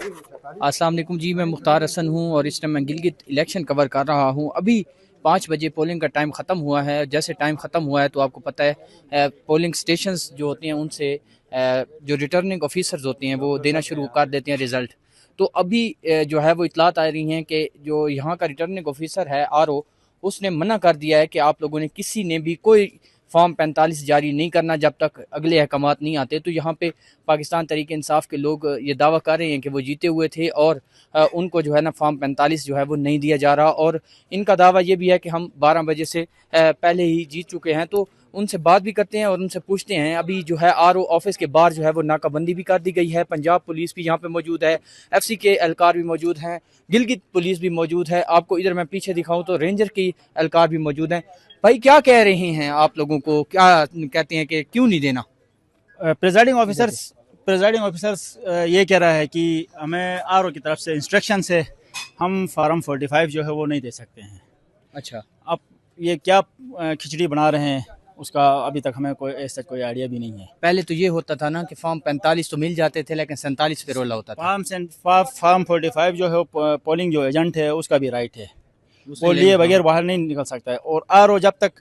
अस्सलाम वालेकुम जी, मैं मुख्तार हसन हूँ और इस टाइम मैं गिलगित इलेक्शन कवर कर रहा हूँ। अभी 5 बजे पोलिंग का टाइम ख़त्म हुआ है। जैसे टाइम ख़त्म हुआ है तो आपको पता है पोलिंग स्टेशंस जो होती हैं उनसे जो रिटर्निंग ऑफिसर्स होते हैं वो देना शुरू कर देते हैं रिज़ल्ट। तो अभी जो है वो इतलात आ रही हैं कि जो यहाँ का रिटर्निंग ऑफिसर है आरओ, उसने मना कर दिया है कि आप लोगों ने किसी ने भी कोई फॉर्म 45 जारी नहीं करना जब तक अगले अहकामात नहीं आते। तो यहाँ पे पाकिस्तान तहरीक इंसाफ के लोग ये दावा कर रहे हैं कि वो जीते हुए थे और उनको जो है ना फॉर्म 45 जो है वो नहीं दिया जा रहा, और इनका दावा ये भी है कि हम 12 बजे से पहले ही जीत चुके हैं। तो उनसे बात भी करते हैं और उनसे पूछते हैं। अभी जो है आरओ ऑफिस के बाहर जो है वो नाकाबंदी भी कर दी गई है। पंजाब पुलिस भी यहाँ पे मौजूद है, एफसी के एहलकार भी मौजूद हैं, गिलगित पुलिस भी मौजूद है। आपको इधर मैं पीछे दिखाऊं तो रेंजर की एहलकार भी मौजूद हैं। भाई क्या कह रहे हैं आप लोगों को, क्या कहते हैं कि क्यों नहीं देना? प्रेजाइडिंग ऑफिसर्स ये कह रहा है कि हमें आरओ की तरफ से इंस्ट्रक्शन से हम फार्म 45 जो है वो नहीं दे सकते हैं। अच्छा, अब ये क्या खिचड़ी बना रहे हैं उसका अभी तक हमें कोई ऐसा कोई आइडिया भी नहीं है। पहले तो ये होता था ना कि फॉर्म 45 तो मिल जाते थे लेकिन 47 पे रोला होता था। फार्म 45 जो है पोलिंग जो एजेंट है उसका भी राइट है, उसे वो ले लिए हाँ। बगैर बाहर नहीं निकल सकता है। और आरओ जब तक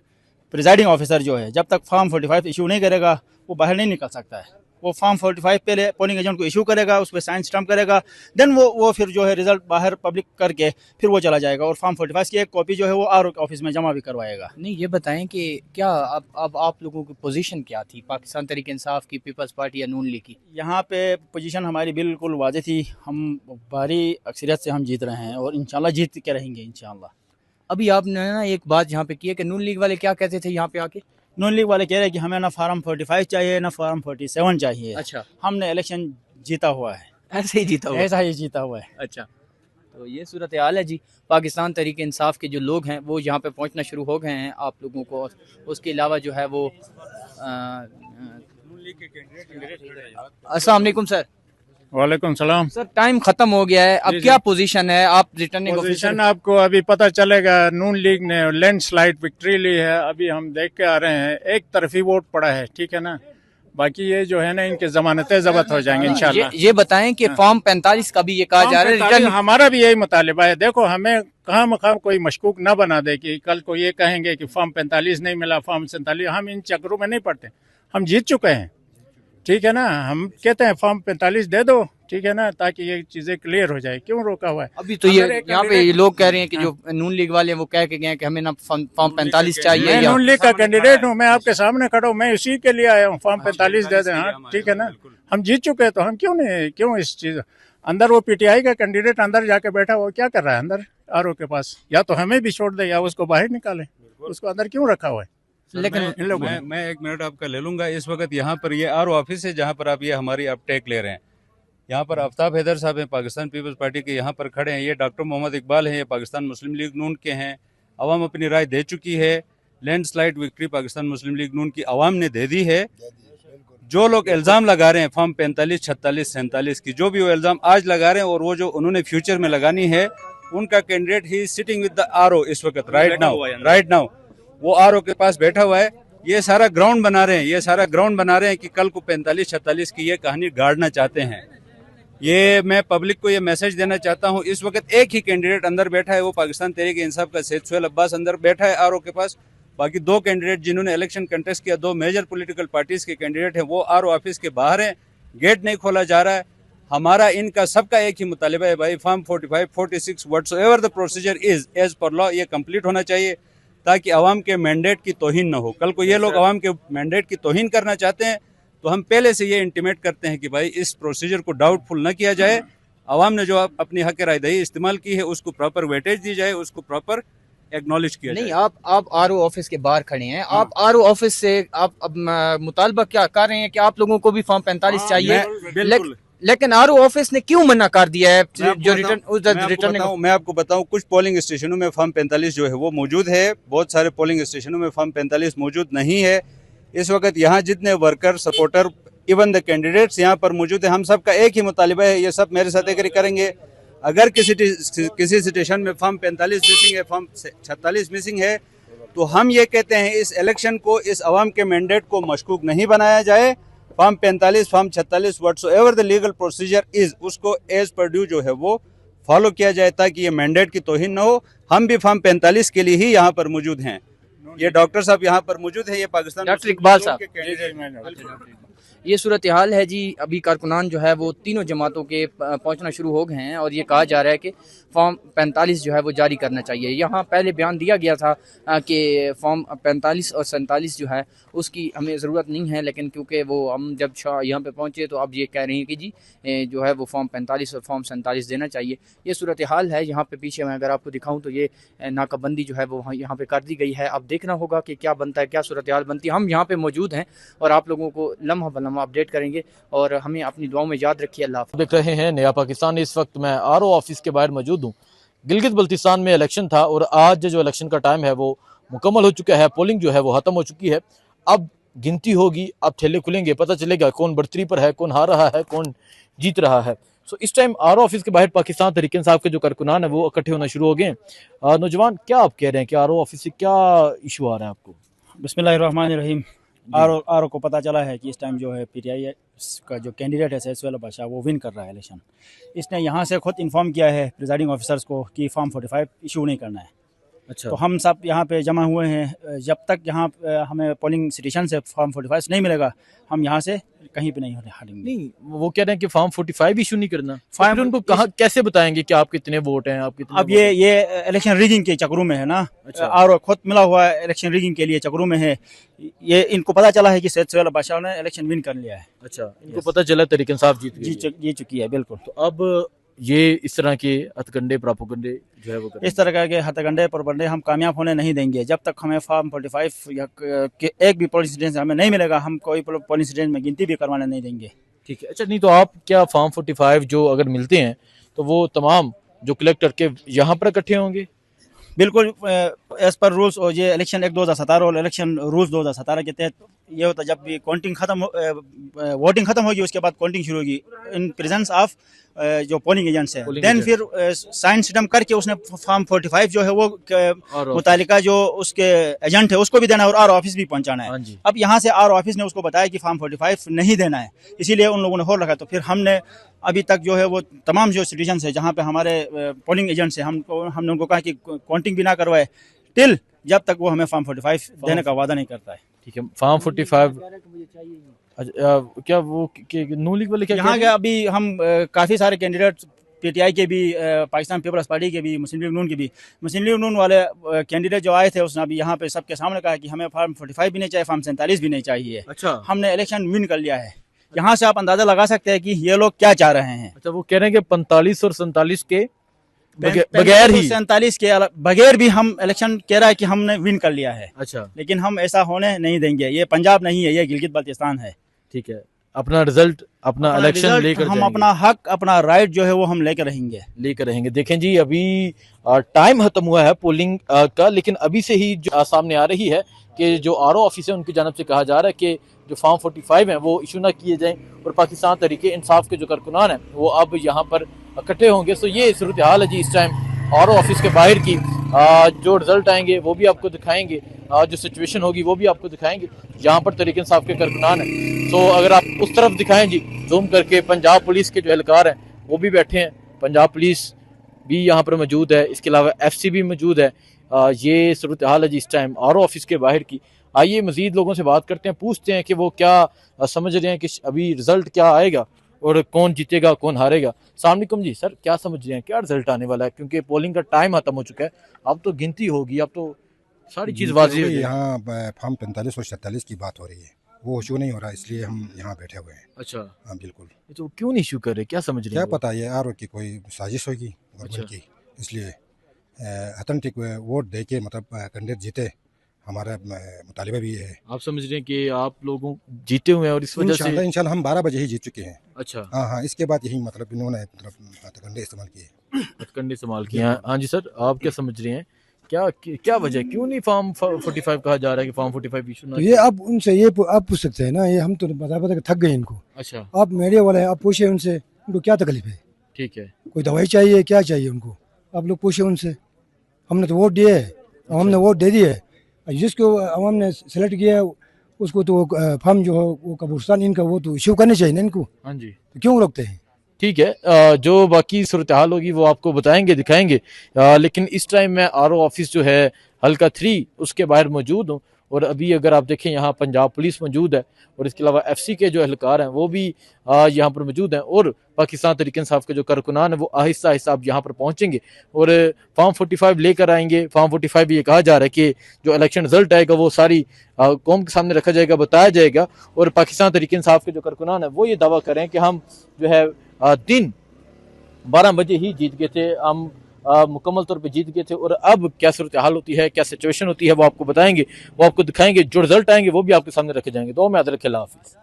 प्रिजाइडिंग ऑफिसर जो है जब तक फॉर्म 45 इशू नहीं करेगा वो बाहर नहीं निकल सकता है। वो फॉर्म 45 पहले पोलिंग एजेंट को इशू करेगा, उस पर साइन स्टम्प करेगा, देन वो फिर जो है रिजल्ट बाहर पब्लिक करके फिर वो चला जाएगा और फॉर्म 45 की एक कॉपी जो है वो आरओ के ऑफिस में जमा भी करवाएगा। नहीं, ये बताएं कि क्या अब आप लोगों की पोजीशन क्या थी, पाकिस्तान तहरीक इंसाफ की, पीपल्स पार्टी या नून लीग की? यहाँ पे पोजीशन हमारी बिल्कुल वाज़ेह थी, हम भारी अक्सरियत से हम जीत रहे हैं और इंशाल्लाह जीत के रहेंगे इंशाल्लाह। अभी आपने ना एक बात यहाँ पे की है कि नून लीग वाले क्या कहते थे यहाँ पे आके? नॉन लीग वाले कह रहे हैं कि हमें ना फार्म 45 चाहिए ना फार्म 47 चाहिए। अच्छा, हमने इलेक्शन जीता हुआ है, ऐसे ही जीता हुआ। ऐसा ही जीता हुआ है। अच्छा, तो ये सूरत हाल है जी। पाकिस्तान तहरीक इंसाफ के जो लोग हैं वो यहाँ पे पहुँचना शुरू हो गए हैं आप लोगों को। और उसके अलावा जो है वो अस्सलाम वालेकुम सर। वालेकुम सलाम। सर टाइम खत्म हो गया है, अब क्या पोजीशन है? आप रिटर्निंग पोजीशन ऑफिसर। आपको अभी पता चलेगा। नून लीग ने लैंडस्लाइड विक्ट्री ली है, अभी हम देख के आ रहे हैं, एक तरफी वोट पड़ा है, ठीक है ना। बाकी ये जो है ना इनके जमानतें जब्त हो जाएंगे इंशाल्लाह। ये बताएं कि फॉर्म 45 का भी ये कहा जा रहा है रिटर्न। हमारा भी यही मुतालिबा है। देखो, हमें कहाँ मकाम कोई मशकूक ना बना दे कि कल को ये कहेंगे कि फॉर्म 45 नहीं मिला, फॉर्म 47। हम इन चक्रों में नहीं पड़ते, हम जीत चुके हैं, ठीक है ना। हम कहते हैं फॉर्म 45 दे दो, ठीक है ना, ताकि ये चीजें क्लियर हो जाए। क्यों रोका हुआ है? अभी तो ये यहाँ पे ये लोग कह रहे हैं कि जो नून लीग वाले हैं वो कह के गए हैं कि हमें ना फॉर्म 45 चाहिए। मैं या नून लीग का कैंडिडेट हूँ, मैं आपके सामने खड़ा हूँ, मैं इसी के लिए आया हूँ, फॉर्म 45 दे दें। हाँ, ठीक है ना, हम जीत चुके हैं तो हम क्यों नहीं, क्यों इस चीज अंदर वो पीटीआई का कैंडिडेट अंदर जाके बैठा, वो क्या कर रहा है अंदर आरओ के पास? या तो हमें भी छोड़ दे या उसको बाहर निकाले, उसको अंदर क्यों रखा हुआ है? लेकिन इन लोगों ने मैं 1 मिनट आपका ले लूंगा। इस वक्त यहाँ पर ये आरओ ऑफिस है जहाँ पर आप ये हमारी आप टेक ले रहे हैं। यहाँ पर आफ्ताब हैदर साहब हैं, पाकिस्तान पीपल्स पार्टी के, यहाँ पर खड़े हैं। ये डॉक्टर मोहम्मद इकबाल हैं, ये पाकिस्तान मुस्लिम लीग नून के हैं। अवाम अपनी राय दे चुकी है, लैंडस्लाइड विक्ट्री पाकिस्तान मुस्लिम लीग नून की अवाम ने दे दी है। जो लोग इल्ज़ाम लगा रहे हैं फॉर्म 45, 46, 47 की, जो भी वो इल्ज़ाम आज लगा रहे हैं और वो जो उन्होंने फ्यूचर में लगानी है, उनका candidate he sitting with the RO इस वक्त राइट नाउ वो आरओ के पास बैठा हुआ है। ये सारा ग्राउंड बना रहे हैं, ये सारा ग्राउंड बना रहे हैं कि कल को 45, 46 की ये कहानी गाड़ना चाहते हैं। ये मैं पब्लिक को ये मैसेज देना चाहता हूँ। इस वक्त एक ही कैंडिडेट अंदर बैठा है, वो पाकिस्तान तहरीक इंसाफ का सैयद सुहेल अब्बास अंदर बैठा है आरओ के पास। बाकी 2 कैंडिडेट जिन्होंने इलेक्शन कंटेस्ट किया, 2 मेजर पॉलिटिकल पार्टीज के कैंडिडेट हैं, वो आरओ ऑफिस के बाहर हैं, गेट नहीं खोला जा रहा है। हमारा इनका सबका एक ही मुतालिबा है भाई, form 45, 46 whatsoever the procedure is as per law, ये कंप्लीट होना चाहिए ताकि अवाम के मैंडेट की तौहीन न हो। कल को ये लोग अवाम के मैंडेट की तौहीन करना चाहते हैं तो हम पहले से ये इंटीमेट करते हैं कि भाई इस प्रोसीजर को डाउटफुल न किया जाए। अवाम ने जो अपनी हक राय दही इस्तेमाल की है उसको प्रॉपर वेटेज दी जाए, उसको प्रॉपर एक्नॉलेज किया नहीं, जाए। आप आरओ ऑफिस के बाहर खड़े हैं, आप आरओ ऑफिस से आप अब मुतालबा क्या कर रहे हैं कि आप लोगों को भी फॉर्म 45 चाहिए? लेकिन आरओ ऑफिस ने क्यों मना कर दिया है? जो रिटर्न मैं आपको बताऊं, कुछ पोलिंग स्टेशनों में फॉर्म 45 जो है वो मौजूद है, बहुत सारे पोलिंग स्टेशनों में फॉर्म 45 मौजूद नहीं है। इस वक्त यहाँ जितने worker, supporter, even the candidates यहाँ पर मौजूद है, हम सब का एक ही मुतालिबा है, ये सब मेरे साथ एग्री करेंगे। अगर किसी स्टेशन में फॉर्म 45 मिसिंग है, फॉर्म 46 मिसिंग है, तो हम ये कहते हैं इस इलेक्शन को, इस अवाम के मैंडेट को मशकूक नहीं बनाया जाए form 45, form 46, whatsoever the legal procedure is, उसको एज पर ड्यू जो है वो फॉलो किया जाए ताकि ये मैंडेट की तौहीन न हो। हम भी फॉर्म 45 के लिए ही यहाँ पर मौजूद हैं। ये डॉक्टर साहब यहाँ पर मौजूद है, ये पाकिस्तान डॉक्टर इकबाल साहब। जी, ये सूरत हाल है जी। अभी कारकुनान जो है वो तीनों जमातों के पहुंचना शुरू हो गए हैं और ये कहा जा रहा है कि फॉर्म 45 जो है वो जारी करना चाहिए। यहाँ पहले बयान दिया गया था कि फॉर्म 45 और 47 जो है उसकी हमें ज़रूरत नहीं है, लेकिन क्योंकि वो हम जब यहाँ पे पहुँचे तो अब ये कह रहे हैं कि जी जो है वो फॉर्म 45 और फॉर्म 47 देना चाहिए। ये सूरत हाल है। यहाँ पे पीछे मैं अगर आपको दिखाऊँ तो ये नाकाबंदी जो है वो यहाँ पे कर दी गई है। अब देखना होगा कि क्या बनता है, क्या सूरत हाल बनती है। हम यहाँ पे मौजूद हैं और आप लोगों को लम्हा बलम्हा अपडेट करेंगे और हमें अपनी दुआओं में याद रखिए। अल्लाह हाफ़िज़। देख रहे हैं नया पाकिस्तान। इस वक्त मैं आरओ ऑफिस के बाहर मौजूद हूँ। गिलगित बल्तिस्तान में इलेक्शन था और आज जो इलेक्शन का टाइम है वो मुकम्मल हो चुका है। पोलिंग जो है वो खत्म हो चुकी है। अब गिनती होगी, अब ठेले खुलेंगे, पता चलेगा कौन बढ़तरी पर है, कौन हार रहा है, कौन जीत रहा है। सो इस टाइम आरओ ऑफिस के बाहर पाकिस्तान तहरीक इंसाफ के जो कारकुनान है वो इकट्ठे होना शुरू हो गए हैं। नौजवान, क्या आप कह रहे हैं कि आरओ ऑफिस से क्या इशू आ रहा है आपको? बिस्मिल्लाहिर्रहमानिर्रहीम। आर को पता चला है कि इस टाइम जो है पीटीआई का जो कैंडिडेट है सैयद बादशाह वो विन कर रहा है इलेक्शन। इसने यहाँ से खुद इन्फॉर्म किया है प्रिजाइडिंग ऑफिसर्स को कि फॉर्म 45 इशू नहीं करना है। अच्छा, तो हम सब यहाँ पे जमा हुए हैं। जब तक यहाँ हमें पोलिंग स्टेशन से फॉर्म 45 नहीं मिलेगा हम यहाँ से कहीं पे नहीं हटेंगे। नहीं, वो कह रहे हैं कि फॉर्म 45 इशू नहीं करना। फॉर्म- फिर उनको कहाँ कैसे बताएंगे कि आप कितने वोट हैं, आप कितने अब ये इलेक्शन रिगिंग के चक्रों में है ना। अच्छा। और खुद मिला हुआ है इलेक्शन रिगिंग के लिए चक्रों में है। ये इनको पता चला है कि सैयद बादशाह ने इलेक्शन विन कर लिया है। अच्छा, इनको पता चला तहरीक इंसाफ जीत गई है। जीत चुकी है बिल्कुल। तो अब ये इस तरह के हथकंडे प्रोपेगेंडे जो है वो करेंगे। इस तरह के हथकंडे पर हम कामयाब होने नहीं देंगे। जब तक हमें फॉर्म 45 या एक भी पोलिंग स्टेशन हमें नहीं मिलेगा हम कोई पोलिंग स्टेशन में गिनती भी करवाने नहीं देंगे। ठीक है। अच्छा, नहीं तो आप क्या फॉर्म 45 जो अगर मिलते हैं तो वो तमाम जो कलेक्टर के यहाँ पर इकट्ठे होंगे? बिल्कुल एज पर रूल्स। और ये इलेक्शन एक्ट 2017 और इलेक्शन रूल्स 2017 के तहत ये होता है जब भी काउंटिंग वोटिंग खत्म होगी उसके बाद काउंटिंग शुरू होगी इन प्रेजेंस ऑफ जो पोलिंग एजेंट्स है। Polling then agent। फिर साइन सिस्टम करके उसने फॉर्म 45 जो है वो मुतालिका जो उसके एजेंट है उसको भी देना है और आर ऑफिस भी पहुंचाना हाँ है। जी। अब यहाँ से आर ऑफिस ने उसको बताया कि फॉर्म 45 नहीं देना है, इसीलिए उन लोगों ने होल्ड रखा। तो फिर हमने अभी तक जो है वो तमाम जो सिटीजन है जहाँ पे हमारे पोलिंग एजेंट्स है हमने उनको कहा कि काउंटिंग भी ना करवाए टिल जब तक वो हमें फॉर्म 45 देने का वादा नहीं करता है। ठीक है। फॉर्म 45 क्या वो नू लीग वाले क्या यहाँ कह के रहे हैं? अभी हम काफ़ी सारे कैंडिडेट पीटीआई के भी पाकिस्तान पीपल्स पार्टी के भी मुस्लिम लीग नून के भी मुस्लिम लीग नून वाले कैंडिडेट जो आए थे उसने अभी यहाँ पे सबके सामने कहा कि हमें फॉर्म 45 भी नहीं चाहिए, फॉर्म 47 भी नहीं चाहिए। अच्छा, हमने इलेक्शन विन कर लिया है। यहाँ से आप अंदाजा लगा सकते हैं कि ये लोग क्या चाह रहे हैं। अच्छा, वो कह रहे हैं कि 45 और 47 के बगैर ही 47 के बगैर भी हम इलेक्शन कह रहा है कि हमने विन कर लिया है, अच्छा, लेकिन हम ऐसा होने नहीं देंगे। ये पंजाब नहीं है, ये गिलगित बल्तिस्तान है। ठीक है। अपना रिजल्ट, अपना इलेक्शन रिजल्ट लेकर हम जाएंगे। अपना हक, अपना राइट जो है वो हम लेकर रहेंगे। लेकर रहेंगे। देखें जी, अभी टाइम खत्म हुआ है पोलिंग का, लेकिन अभी से ही जो सामने आ रही है कि जो आरओ ऑफिस है उनकी जानब से कहा जा रहा है कि जो फॉर्म 45 हैं वो इशू ना किए जाएं और पाकिस्तान तहरीक इंसाफ के जो कारकुनान हैं वो अब यहाँ पर इकट्ठे होंगे। सो ये सूरत हाल है जी इस टाइम आरओ ऑफिस के बाहर की। जो रिजल्ट आएंगे वो भी आपको दिखाएंगे, जो सिचुएशन होगी वो भी आपको दिखाएंगे। यहाँ पर तहरीक इंसाफ के कारकुनान हैं। सो अगर आप उस तरफ दिखाएं जी जूम करके, पंजाब पुलिस के जो एहलकार हैं वो भी बैठे हैं, पंजाब पुलिस भी यहाँ पर मौजूद है, इसके अलावा FC भी मौजूद है। ये सूरत हाल है जी इस टाइम आरओ ऑफिस के बाहर की। आइए मजीद लोगों से बात करते हैं, पूछते हैं कि वो क्या समझ रहे हैं कि अभी रिजल्ट क्या आएगा और कौन जीतेगा कौन हारेगा। अस्सलाम वालेकुम जी सर, क्या समझ रहे हैं, क्या रिजल्ट आने वाला है? क्योंकि पोलिंग का टाइम खत्म हो चुका है, अब तो गिनती होगी, अब तो सारी चीज़ वाज़ेह हो जाएगी। यहाँ फॉर्म 45 और 47 की बात हो रही है, वो इशू नहीं हो रहा, इसलिए हम यहाँ बैठे हुए हैं। अच्छा, हाँ बिल्कुल। तो क्यों नहीं इशू कर रहे, क्या समझ रहे क्या हैं वो? पता ये आर की कोई साजिश होगी गवर्नमेंट की, इसलिए अथेंटिक वोट दे के मतलब कैंडिडेट जीते, हमारा मुतालिबा भी ये है। आप समझ रहे हैं कि आप लोगों जीते हुए हैं और इस वजह से? इंशाल्लाह हम 12 बजे ही जीत चुके हैं। अच्छा, हाँ हाँ, इसके बाद यही मतलब इन्होंने मतलब हथकंडे इस्तेमाल किए। हथकंडे इस्तेमाल किए हैं। हाँ जी सर, आप क्या समझ रहे हैं, क्या वजह, क्यों नहीं फॉर्म 45 कहा जा रहा है कि फॉर्म 45 इशू ना? तो ये आप उनसे ये आप पूछ सकते हैं ना, ये हम तो बता के थक गए इनको। अच्छा, आप मीडिया वाले हैं, आप पूछे उनसे उनको क्या तकलीफ है, ठीक है। कोई दवाई चाहिए, क्या चाहिए उनको, आप लोग पूछे उनसे। हमने तो वोट दिए है, हमने वोट दे दिए है, जिसको अवाम ने सेलेक्ट किया है उसको तो फॉर्म जो है वो कब्रिस्तान इनका वो तो इशू करने चाहिए ना इनको, हाँ जी, तो क्यों रोकते हैं? ठीक है। जो बाकी सूरत हाल होगी वो आपको बताएंगे, दिखाएंगे। लेकिन इस टाइम मैं आरओ ऑफिस जो है हल्का 3 उसके बाहर मौजूद हूँ। और अभी अगर आप देखें यहाँ पंजाब पुलिस मौजूद है और इसके अलावा एफसी के जो एहलकार हैं वो भी यहाँ पर मौजूद हैं। और पाकिस्तान तहरीक इंसाफ के जो कारकुनान है वो आहिस्ता आहिस्ता अब यहाँ पर पहुँचेंगे और फॉर्म 45 लेकर आएंगे। फॉर्म 45 भी ये कहा जा रहा है कि जो इलेक्शन रिजल्ट आएगा वो सारी कौम के सामने रखा जाएगा, बताया जाएगा। और पाकिस्तान तहरीक इंसाफ के जो कारकुनान है वो ये दावा करें कि हम जो है दिन 12 बजे ही जीत गए थे, हम मुकम्मल तौर पे जीत गए थे। और अब क्या सूरत हाल होती है, क्या सिचुएशन होती है वो आपको बताएंगे, वो आपको दिखाएंगे। जो रिजल्ट आएंगे वो भी आपके सामने रखे जाएंगे। दो में याद रखें। अल्लाह हाफिज़।